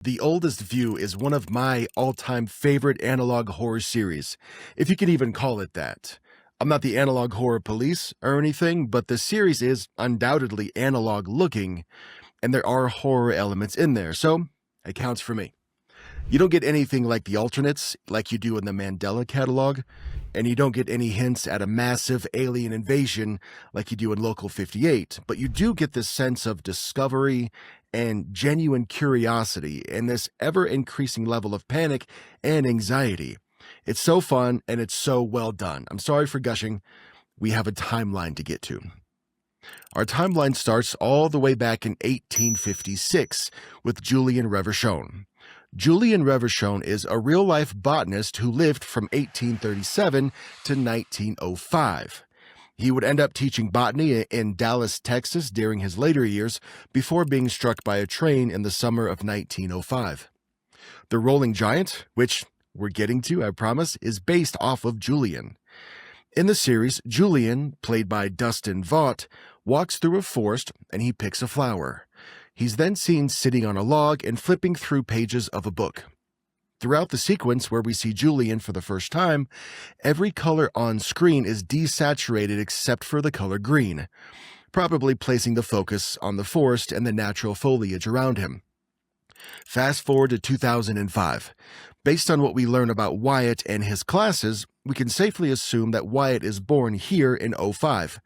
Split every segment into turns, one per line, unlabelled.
The Oldest View is one of my all-time favorite analog horror series, if you can even call it that. I'm not the analog horror police or anything, but the series is undoubtedly analog looking, and there are horror elements in there, so it counts for me. You don't get anything like the alternates, like you do in the Mandela catalog, and you don't get any hints at a massive alien invasion like you do in Local 58, but you do get this sense of discovery and genuine curiosity and this ever-increasing level of panic and anxiety. It's so fun and it's so well done. I'm sorry for gushing. We have a timeline to get to. Our timeline starts all the way back in 1856 with Julian Reverchon. Julian Reverchon is a real-life botanist who lived from 1837 to 1905. He would end up teaching botany in Dallas, Texas during his later years before being struck by a train in the summer of 1905. The Rolling Giant, which we're getting to, I promise, is based off of Julian. In the series, Julian, played by Dustin Vaught, walks through a forest and he picks a flower. He's then seen sitting on a log and flipping through pages of a book. Throughout the sequence where we see Julian for the first time, every color on screen is desaturated except for the color green, probably placing the focus on the forest and the natural foliage around him. Fast forward to 2005. Based on what we learn about Wyatt and his classes, we can safely assume that Wyatt is born here in 05.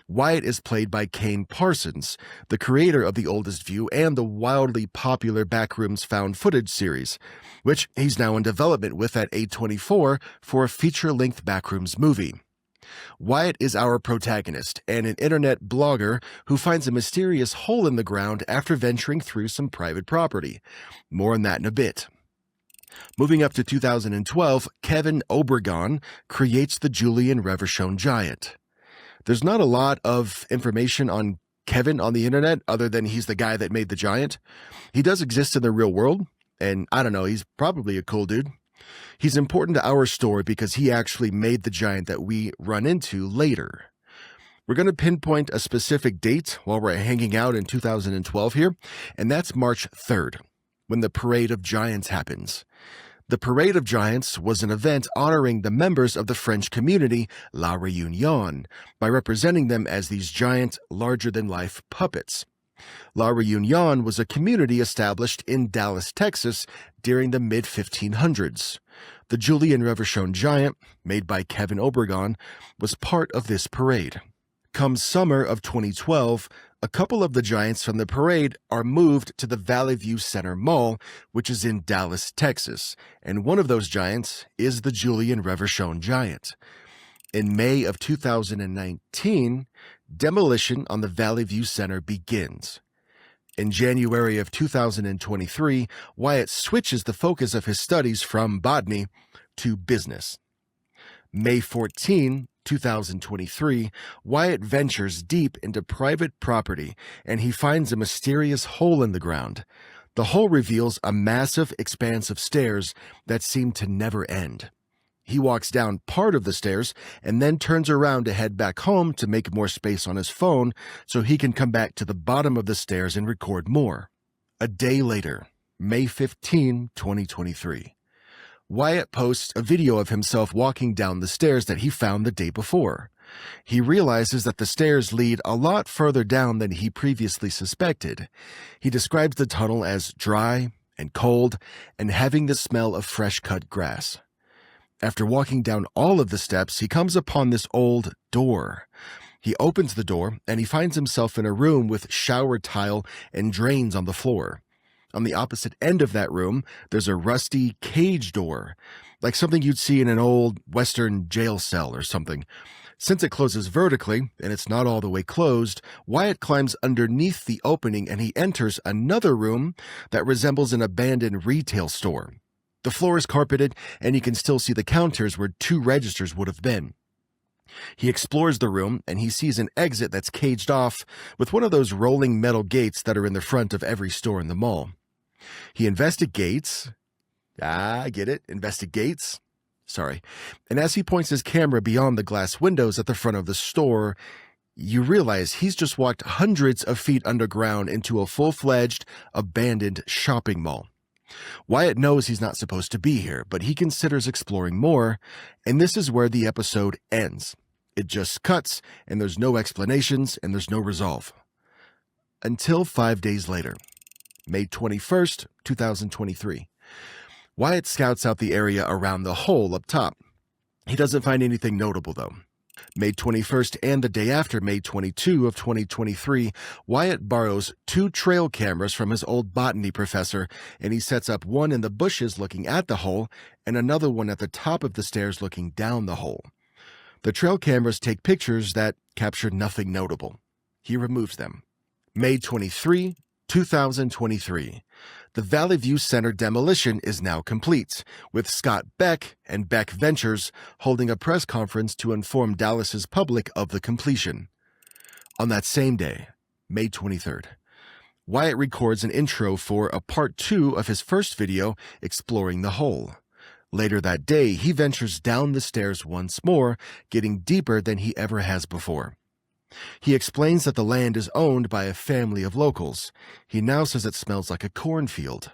Wyatt is played by Kane Parsons, the creator of The Oldest View and the wildly popular Backrooms Found Footage series, which he's now in development with at A24 for a feature-length Backrooms movie. Wyatt is our protagonist and an internet blogger who finds a mysterious hole in the ground after venturing through some private property. More on that in a bit. Moving up to 2012, Kevin Obregon creates the Julian Reverchon Giant. There's not a lot of information on Kevin on the internet other than he's the guy that made the giant. He does exist in the real world, and I don't know, he's probably a cool dude. He's important to our story because he actually made the giant that we run into later. We're going to pinpoint a specific date while we're hanging out in 2012 here, and that's March 3rd, when the Parade of Giants happens. The Parade of Giants was an event honoring the members of the French community La Réunion by representing them as these giant, larger-than-life puppets. La Réunion was a community established in Dallas, Texas during the mid-1500s. The Julian Reverchon Giant, made by Kevin Obregon, was part of this parade. Come summer of 2012, a couple of the giants from the parade are moved to the Valley View Center Mall, which is in Dallas, Texas, and one of those giants is the Julian Reverchon Giant. In May of 2019, demolition on the Valley View Center begins. In January of 2023, Wyatt switches the focus of his studies from botany to business. May 14, 2023, Wyatt ventures deep into private property and he finds a mysterious hole in the ground. The hole reveals a massive expanse of stairs that seem to never end. He walks down part of the stairs and then turns around to head back home to make more space on his phone so he can come back to the bottom of the stairs and record more. A day later, May 15, 2023. Wyatt posts a video of himself walking down the stairs that he found the day before. He realizes that the stairs lead a lot further down than he previously suspected. He describes the tunnel as dry and cold and having the smell of fresh-cut grass. After walking down all of the steps, he comes upon this old door. He opens the door and he finds himself in a room with shower tile and drains on the floor. On the opposite end of that room, there's a rusty cage door, like something you'd see in an old Western jail cell or something. Since it closes vertically, and it's not all the way closed, Wyatt climbs underneath the opening and he enters another room that resembles an abandoned retail store. The floor is carpeted, and you can still see the counters where 2 registers would have been. He explores the room, and he sees an exit that's caged off with one of those rolling metal gates that are in the front of every store in the mall. He investigates. I get it. Investigates. Sorry. And as he points his camera beyond the glass windows at the front of the store, you realize he's just walked hundreds of feet underground into a full-fledged, abandoned shopping mall. Wyatt knows he's not supposed to be here, but he considers exploring more, and this is where the episode ends. It just cuts, and there's no explanations, and there's no resolve. Until 5 days later, May 21st, 2023. Wyatt scouts out the area around the hole up top. He doesn't find anything notable, though. May 21st and the day after, May 22 of 2023, Wyatt borrows 2 trail cameras from his old botany professor, and he sets up one in the bushes looking at the hole and another one at the top of the stairs looking down the hole. The trail cameras take pictures that capture nothing notable. He removes them. May 23, 2023. The Valley View Center demolition is now complete, with Scott Beck and Beck Ventures holding a press conference to inform Dallas's public of the completion. On that same day, May 23rd, Wyatt records an intro for a part 2 of his first video exploring the hole. Later that day, he ventures down the stairs once more, getting deeper than he ever has before. He explains that the land is owned by a family of locals. He now says it smells like a cornfield.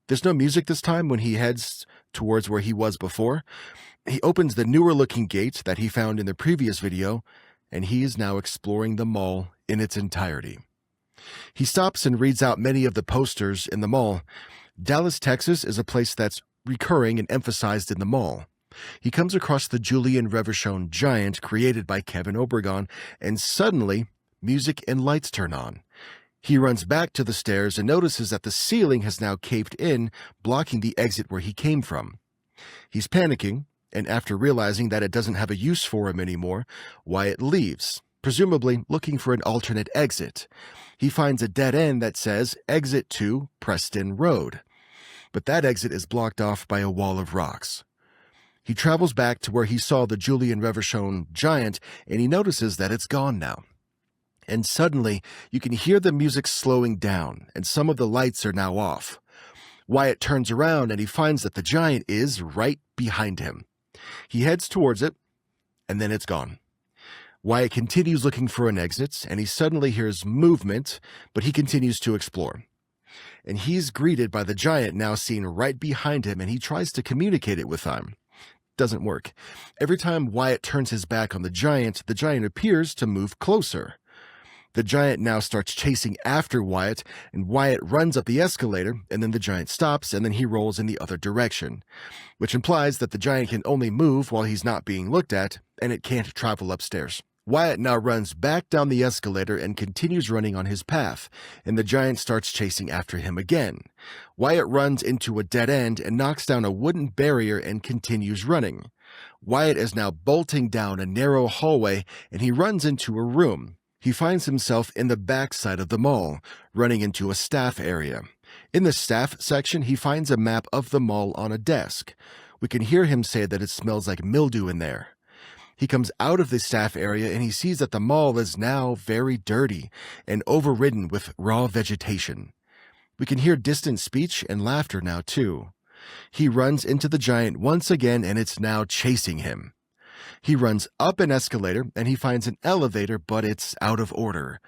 There's no music this time when he heads towards where he was before. He opens the newer-looking gate that he found in the previous video, and he is now exploring the mall in its entirety. He stops and reads out many of the posters in the mall. Dallas, Texas is a place that's recurring and emphasized in the mall. He comes across the Julian Reverchon giant created by Kevin Obregon, and suddenly, music and lights turn on. He runs back to the stairs and notices that the ceiling has now caved in, blocking the exit where he came from. He's panicking, and after realizing that it doesn't have a use for him anymore, Wyatt leaves, presumably looking for an alternate exit. He finds a dead end that says Exit to Preston Road, but that exit is blocked off by a wall of rocks. He travels back to where he saw the Julian Reverchon giant, and he notices that it's gone now. And suddenly, you can hear the music slowing down, and some of the lights are now off. Wyatt turns around, and he finds that the giant is right behind him. He heads towards it, and then it's gone. Wyatt continues looking for an exit, and he suddenly hears movement, but he continues to explore. And he's greeted by the giant now seen right behind him, and he tries to communicate it with him. Doesn't work. Every time Wyatt turns his back on the giant appears to move closer. The giant now starts chasing after Wyatt, and Wyatt runs up the escalator, and then the giant stops, and then he rolls in the other direction, which implies that the giant can only move while he's not being looked at, and it can't travel upstairs. Wyatt now runs back down the escalator and continues running on his path, and the giant starts chasing after him again. Wyatt runs into a dead end and knocks down a wooden barrier and continues running. Wyatt is now bolting down a narrow hallway, and he runs into a room. He finds himself in the back side of the mall, running into a staff area. In the staff section, he finds a map of the mall on a desk. We can hear him say that it smells like mildew in there. He comes out of the staff area and he sees that the mall is now very dirty and overridden with raw vegetation. We can hear distant speech and laughter now too. He runs into the giant once again and it's now chasing him. He runs up an escalator and he finds an elevator, but it's out of order.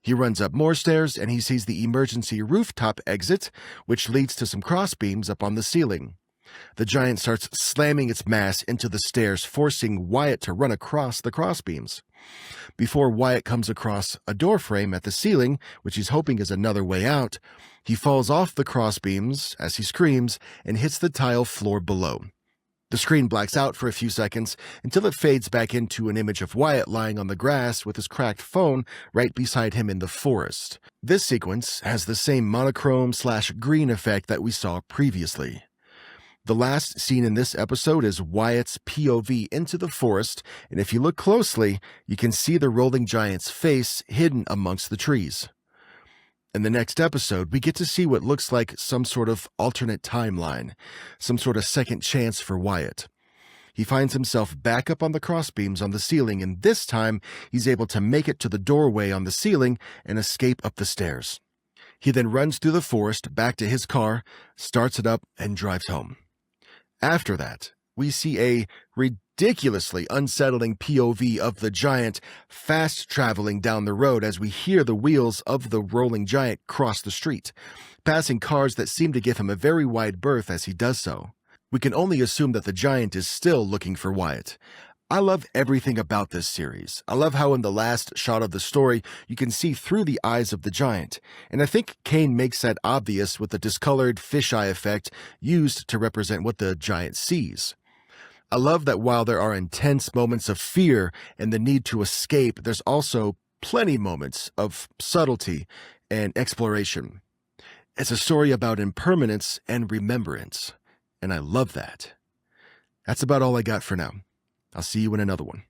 He runs up more stairs and he sees the emergency rooftop exit, which leads to some crossbeams up on the ceiling. The giant starts slamming its mass into the stairs, forcing Wyatt to run across the crossbeams. Before Wyatt comes across a doorframe at the ceiling, which he's hoping is another way out, he falls off the crossbeams as he screams and hits the tile floor below. The screen blacks out for a few seconds until it fades back into an image of Wyatt lying on the grass with his cracked phone right beside him in the forest. This sequence has the same monochrome/green effect that we saw previously. The last scene in this episode is Wyatt's POV into the forest, and if you look closely, you can see the rolling giant's face hidden amongst the trees. In the next episode, we get to see what looks like some sort of alternate timeline, some sort of second chance for Wyatt. He finds himself back up on the crossbeams on the ceiling, and this time he's able to make it to the doorway on the ceiling and escape up the stairs. He then runs through the forest back to his car, starts it up, and drives home. After that, we see a ridiculously unsettling POV of the giant fast traveling down the road as we hear the wheels of the rolling giant cross the street. passing cars that seem to give him a very wide berth as he does so. We can only assume that the giant is still looking for Wyatt. I love everything about this series. I love how in the last shot of the story, you can see through the eyes of the giant, and I think Kane makes that obvious with the discolored fisheye effect used to represent what the giant sees. I love that while there are intense moments of fear and the need to escape, there's also plenty moments of subtlety and exploration. It's a story about impermanence and remembrance, and I love that. That's about all I got for now. I'll see you in another one.